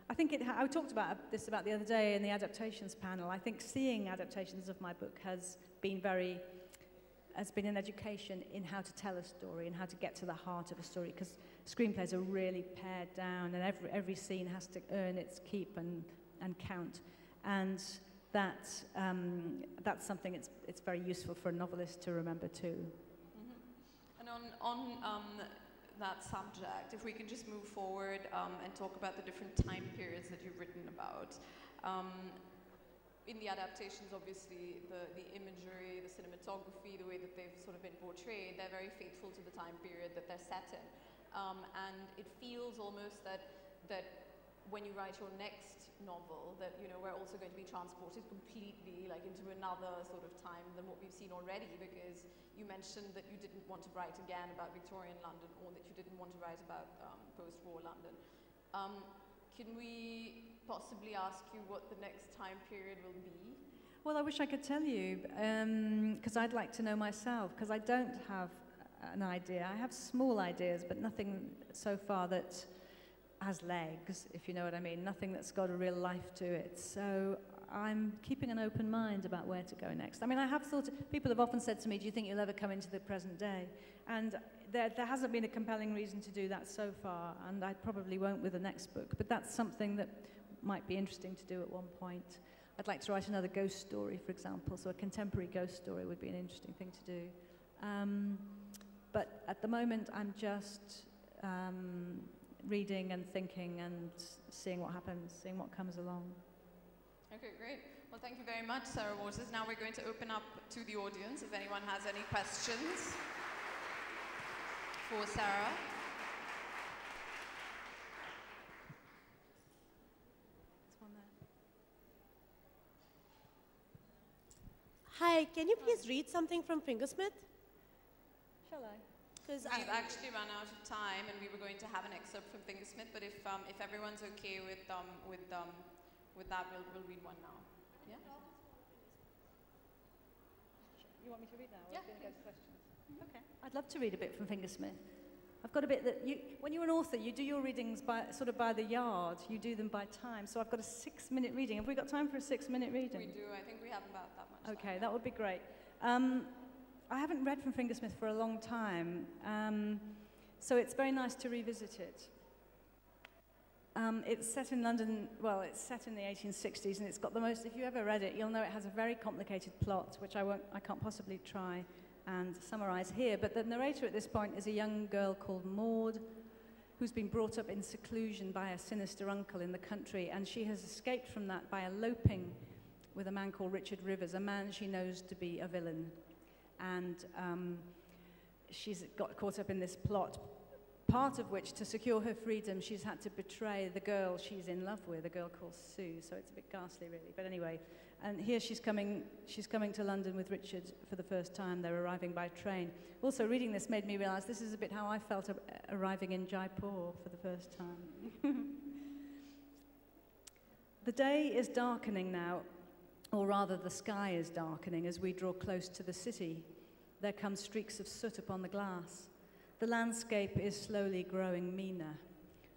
I think I talked about this the other day in the adaptations panel. I think seeing adaptations of my book has been an education in how to tell a story and how to get to the heart of a story, because screenplays are really pared down, and every scene has to earn its keep and count. And that's something it's very useful for a novelist to remember too. Mm-hmm. And on that subject, if we can just move forward and talk about the different time periods that you've written about. In the adaptations, obviously, the imagery, the cinematography, the way that they've sort of been portrayed, they're very faithful to the time period that they're set in. And it feels almost that when you write your next novel, that, you know, we're also going to be transported completely like into another sort of time than what we've seen already, because you mentioned that you didn't want to write again about Victorian London, or that you didn't want to write about post-war London. Can we possibly ask you what the next time period will be? Well, I wish I could tell you, because I'd like to know myself, because I don't have an idea. I have small ideas, but nothing so far that has legs, if you know what I mean, nothing that's got a real life to it. So I'm keeping an open mind about where to go next. I mean, I have thought, people have often said to me, do you think you'll ever come into the present day? And there hasn't been a compelling reason to do that so far, and I probably won't with the next book, but that's something that might be interesting to do at one point. I'd like to write another ghost story, for example, so a contemporary ghost story would be an interesting thing to do. But at the moment, I'm just reading and thinking and seeing what happens, seeing what comes along. Okay, great. Well, thank you very much, Sarah Waters. Now we're going to open up to the audience if anyone has any questions for Sarah. Hi, can you please read something from Fingersmith? Shall I? We've actually run out of time, and we were going to have an excerpt from Fingersmith, but if everyone's okay with that, we'll read one now. Yeah? You want me to read now? Yeah. Go to questions? Okay. I'd love to read a bit from Fingersmith. I've got a bit that when you're an author, you do your readings by the yard. You do them by time. So I've got a 6-minute reading. Have we got time for a 6-minute reading? We do. I think we have about that much Okay, time. that would be great. I haven't read from Fingersmith for a long time, so it's very nice to revisit it. It's set in London, well, it's set in the 1860s, and it's got the most, if you ever read it, you'll know it has a very complicated plot, which I can't possibly try and summarize here. But the narrator at this point is a young girl called Maud, who's been brought up in seclusion by a sinister uncle in the country, and she has escaped from that by eloping with a man called Richard Rivers, a man she knows to be a villain. And she's got caught up in this plot, part of which, to secure her freedom, she's had to betray the girl she's in love with, a girl called Sue, so it's a bit ghastly, really. But anyway, and here she's coming to London with Richard for the first time. They're arriving by train. Also, reading this made me realize this is a bit how I felt arriving in Jaipur for the first time. The day is darkening now, or rather the sky is darkening as we draw close to the city. There come streaks of soot upon the glass. The landscape is slowly growing meaner.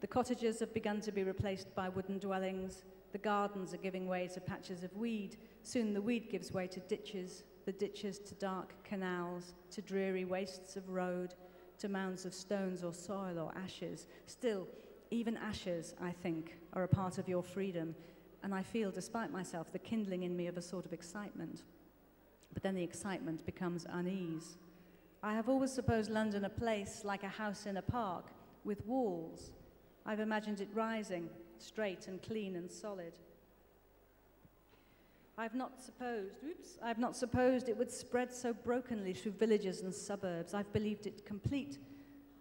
The cottages have begun to be replaced by wooden dwellings. The gardens are giving way to patches of weed. Soon the weed gives way to ditches, the ditches to dark canals, to dreary wastes of road, to mounds of stones or soil or ashes. Still, even ashes, I think, are a part of your freedom, and I feel, despite myself, the kindling in me of a sort of excitement. But then the excitement becomes unease. I have always supposed London a place like a house in a park, with walls. I've imagined it rising, straight and clean and solid. I've not supposed it would spread so brokenly through villages and suburbs. I've believed it complete.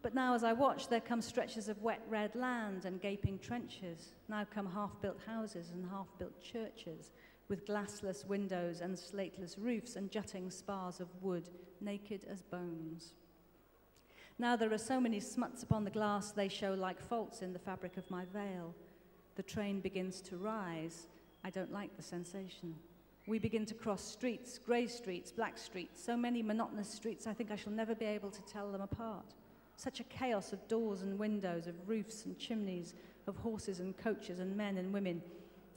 But now as I watch, there come stretches of wet red land and gaping trenches. Now come half-built houses and half-built churches, with glassless windows and slateless roofs and jutting spars of wood, naked as bones. Now there are so many smuts upon the glass, they show like faults in the fabric of my veil. The train begins to rise. I don't like the sensation. We begin to cross streets, grey streets, black streets, so many monotonous streets I think I shall never be able to tell them apart. Such a chaos of doors and windows, of roofs and chimneys, of horses and coaches and men and women.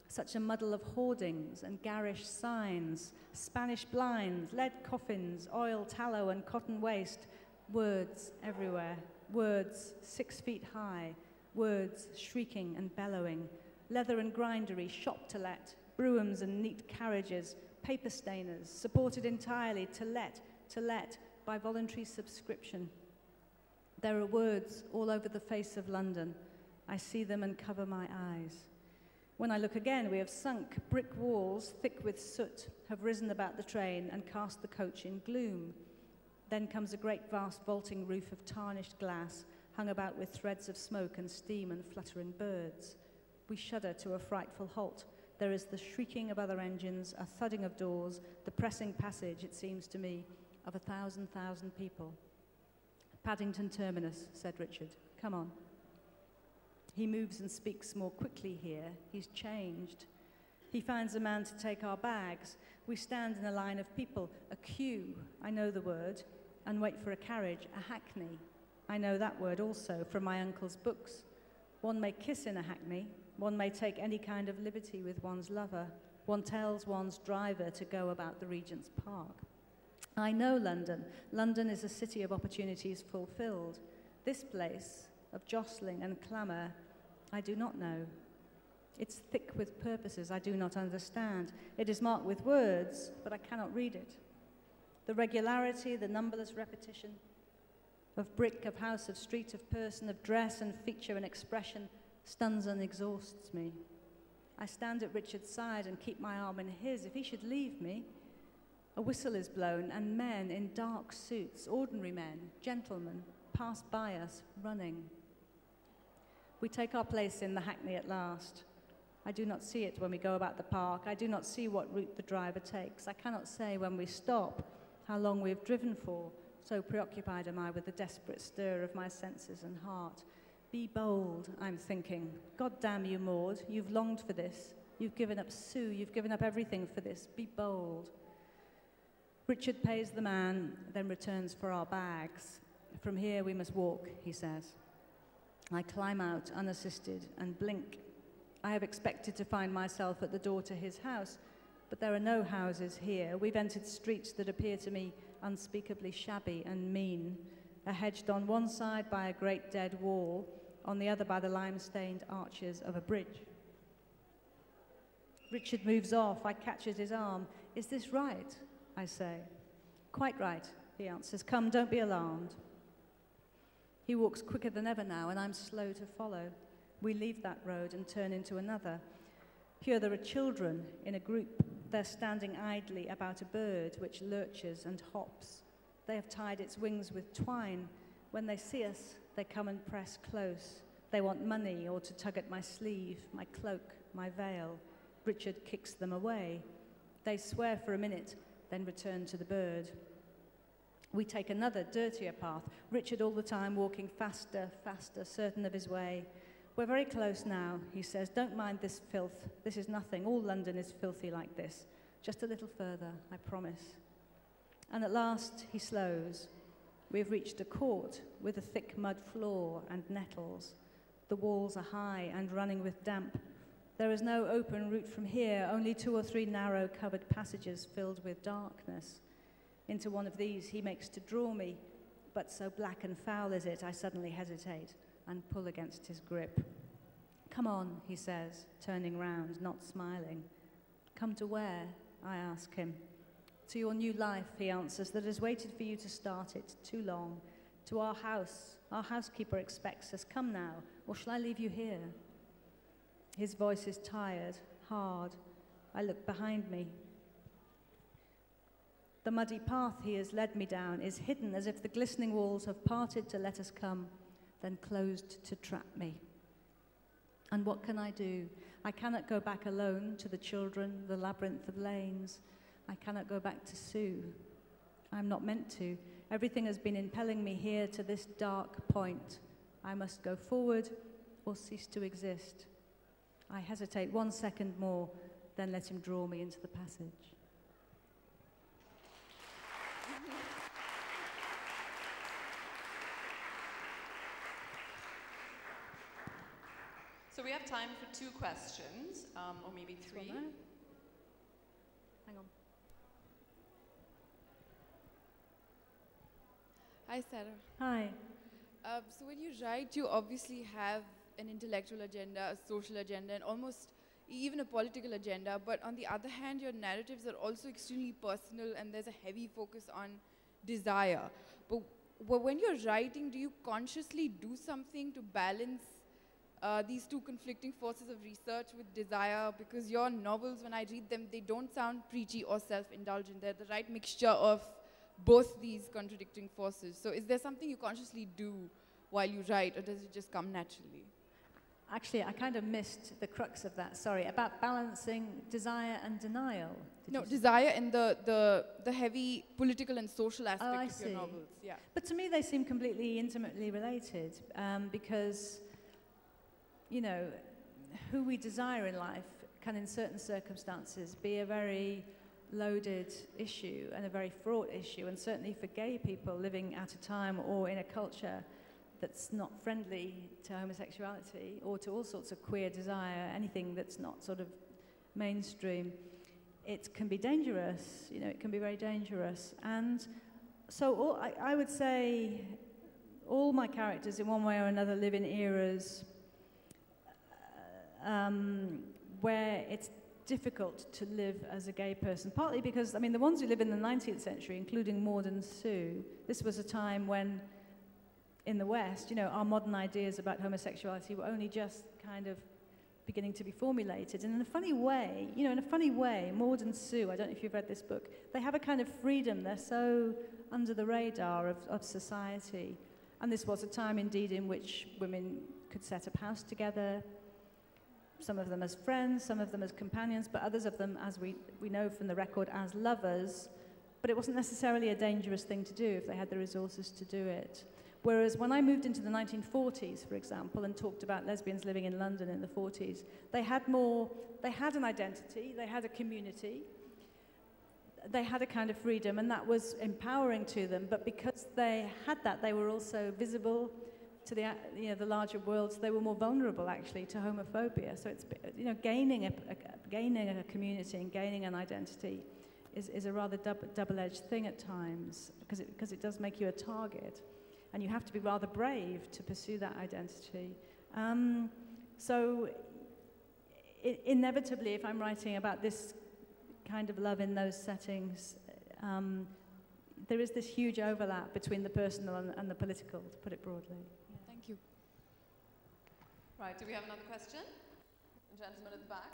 Such a muddle of hoardings and garish signs, Spanish blinds, lead coffins, oil, tallow and cotton waste, words everywhere, words 6 feet high, words shrieking and bellowing, leather and grindery, shop to let, broughams and neat carriages, paper stainers, supported entirely to let, by voluntary subscription. There are words all over the face of London. I see them and cover my eyes. When I look again, we have sunk. Brick walls, thick with soot, have risen about the train and cast the coach in gloom. Then comes a great vast vaulting roof of tarnished glass, hung about with threads of smoke and steam and fluttering birds. We shudder to a frightful halt. There is the shrieking of other engines, a thudding of doors, the pressing passage, it seems to me, of 1,000 people. Paddington Terminus, said Richard. Come on. He moves and speaks more quickly here. He's changed. He finds a man to take our bags. We stand in a line of people, a queue, I know the word, and wait for a carriage, a hackney. I know that word also from my uncle's books. One may kiss in a hackney. One may take any kind of liberty with one's lover. One tells one's driver to go about the Regent's Park. I know London. London is a city of opportunities fulfilled. This place of jostling and clamour, I do not know. It's thick with purposes I do not understand. It is marked with words, but I cannot read it. The regularity, the numberless repetition of brick, of house, of street, of person, of dress and feature and expression stuns and exhausts me. I stand at Richard's side and keep my arm in his. If he should leave me, a whistle is blown, and men in dark suits, ordinary men, gentlemen, pass by us, running. We take our place in the hackney at last. I do not see it when we go about the park. I do not see what route the driver takes. I cannot say when we stop how long we have driven for. So preoccupied am I with the desperate stir of my senses and heart. Be bold, I'm thinking. God damn you, Maud. You've longed for this. You've given up Sue. You've given up everything for this. Be bold. Richard pays the man, then returns for our bags. From here we must walk, he says. I climb out unassisted and blink. I have expected to find myself at the door to his house, but there are no houses here. We've entered streets that appear to me unspeakably shabby and mean, are hedged on one side by a great dead wall, on the other by the lime-stained arches of a bridge. Richard moves off. I catch at his arm. Is this right? I say. Quite right, he answers. Come, don't be alarmed. He walks quicker than ever now, and I'm slow to follow. We leave that road and turn into another. Here there are children in a group. They're standing idly about a bird which lurches and hops. They have tied its wings with twine. When they see us, they come and press close. They want money or to tug at my sleeve, my cloak, my veil. Richard kicks them away. They swear for a minute, then return to the bird. We take another, dirtier path, Richard all the time walking faster, faster, certain of his way. We're very close now, he says. Don't mind this filth. This is nothing. All London is filthy like this. Just a little further, I promise. And at last he slows. We've reached a court with a thick mud floor and nettles. The walls are high and running with damp. There is no open route from here, only 2 or 3 narrow covered passages filled with darkness. Into one of these he makes to draw me, but so black and foul is it, I suddenly hesitate and pull against his grip. Come on, he says, turning round, not smiling. Come to where? I ask him. To your new life, he answers, that has waited for you to start it too long. To our house. Our housekeeper expects us. Come now, or shall I leave you here? His voice is tired, hard. I look behind me. The muddy path he has led me down is hidden as if the glistening walls have parted to let us come, then closed to trap me. And what can I do? I cannot go back alone to the children, the labyrinth of lanes. I cannot go back to Sue. I'm not meant to. Everything has been impelling me here to this dark point. I must go forward or cease to exist. I hesitate 1 second more, then let him draw me into the passage. So we have time for 2 questions, or maybe 3. Hang on. Hi, Sarah. Hi. So when you write, you obviously have an intellectual agenda, a social agenda, and almost even a political agenda. But on the other hand, your narratives are also extremely personal, and there's a heavy focus on desire. But when you're writing, do you consciously do something to balance these 2 conflicting forces of research with desire? Because your novels, when I read them, they don't sound preachy or self-indulgent. They're the right mixture of both these contradicting forces. So is there something you consciously do while you write, or does it just come naturally? Actually, I kind of missed the crux of that, sorry, about balancing desire and denial. No, desire and the heavy political and social aspect of your novels. Yeah. But to me, they seem completely intimately related, because, you know, who we desire in life can, in certain circumstances, be a very loaded issue and a very fraught issue, and certainly for gay people living at a time or in a culture that's not friendly to homosexuality or to all sorts of queer desire, anything that's not sort of mainstream, it can be dangerous, you know, it can be very dangerous. And so I would say all my characters in one way or another live in eras where it's difficult to live as a gay person, partly because, I mean, the ones who live in the 19th century, including Maud and Sue, this was a time when, in the West, you know, our modern ideas about homosexuality were only just kind of beginning to be formulated. And in a funny way, you know, Maud and Sue, I don't know if you've read this book, they have a kind of freedom. They're so under the radar of society. And this was a time, indeed, in which women could set up house together, some of them as friends, some of them as companions, but others of them, as we know from the record, as lovers. But it wasn't necessarily a dangerous thing to do if they had the resources to do it. Whereas when I moved into the 1940s, for example, and talked about lesbians living in London in the 40s, they had an identity, they had a community, they had a kind of freedom, and that was empowering to them. But because they had that, they were also visible to the larger world. So they were more vulnerable, actually, to homophobia. So it's, you know, gaining a community and gaining an identity is a rather double-edged thing at times, because it does make you a target. And you have to be rather brave to pursue that identity. So inevitably, if I'm writing about this kind of love in those settings, there is this huge overlap between the personal and the political, to put it broadly. Thank you. Right, do we have another question? The gentleman at the back.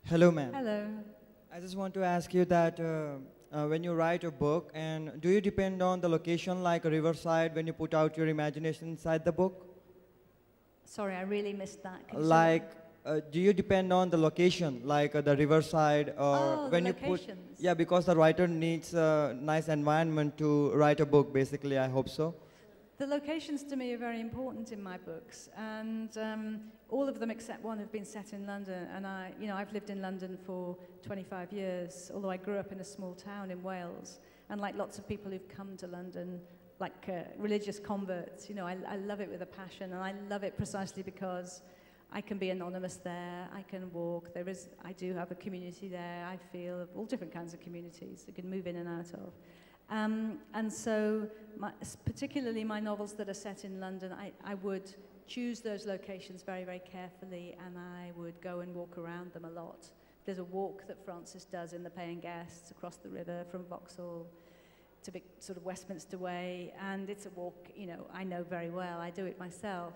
Hello, ma'am. Hello. I just want to ask you that when you write a book, and do you depend on the location like a riverside when you put out your imagination inside the book? Sorry, I really missed that. Can you say Like, do you depend on the location, like the riverside, or Oh, when the you put? locations. Yeah, because the writer needs a nice environment to write a book. Basically, I hope so. The locations to me are very important in my books, and all of them except one have been set in London. And I've lived in London for 25 years, although I grew up in a small town in Wales. And like lots of people who've come to London, like religious converts, I love it with a passion, and I love it precisely because I can be anonymous there. I can walk. I do have a community there. I feel of all different kinds of communities that can move in and out of. And so, particularly my novels that are set in London, I would choose those locations very, very carefully, and I would go and walk around them a lot. There's a walk that Frances does in The Paying Guests across the river from Vauxhall to sort of Westminster Way, and it's a walk, I know very well. I do it myself.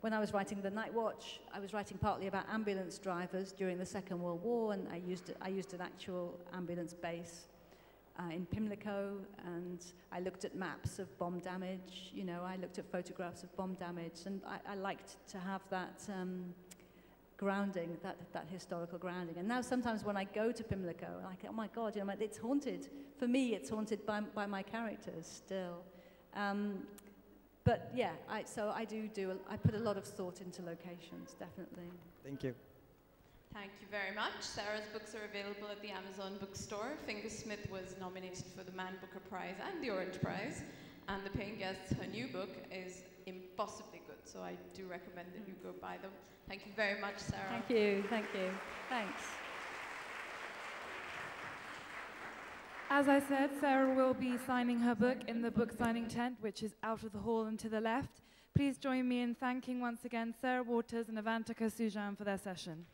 When I was writing The Night Watch, I was writing partly about ambulance drivers during the Second World War, and I used an actual ambulance base in Pimlico, and I looked at maps of bomb damage, I looked at photographs of bomb damage, and I liked to have that grounding, that historical grounding. And now sometimes when I go to Pimlico, I'm like, oh my God, it's haunted. For me, it's haunted by my characters still. But yeah, I put a lot of thought into locations, definitely. Thank you. Thank you very much. Sarah's books are available at the Amazon bookstore. Fingersmith was nominated for the Man Booker Prize and the Orange Prize. And The Paying Guests, her new book, is impossibly good. So I do recommend that you go buy them. Thank you very much, Sarah. Thank you, thank you. Thanks. As I said, Sarah will be signing her book in the book signing tent, which is out of the hall and to the left. Please join me in thanking once again Sarah Waters and Avantika Sujan for their session.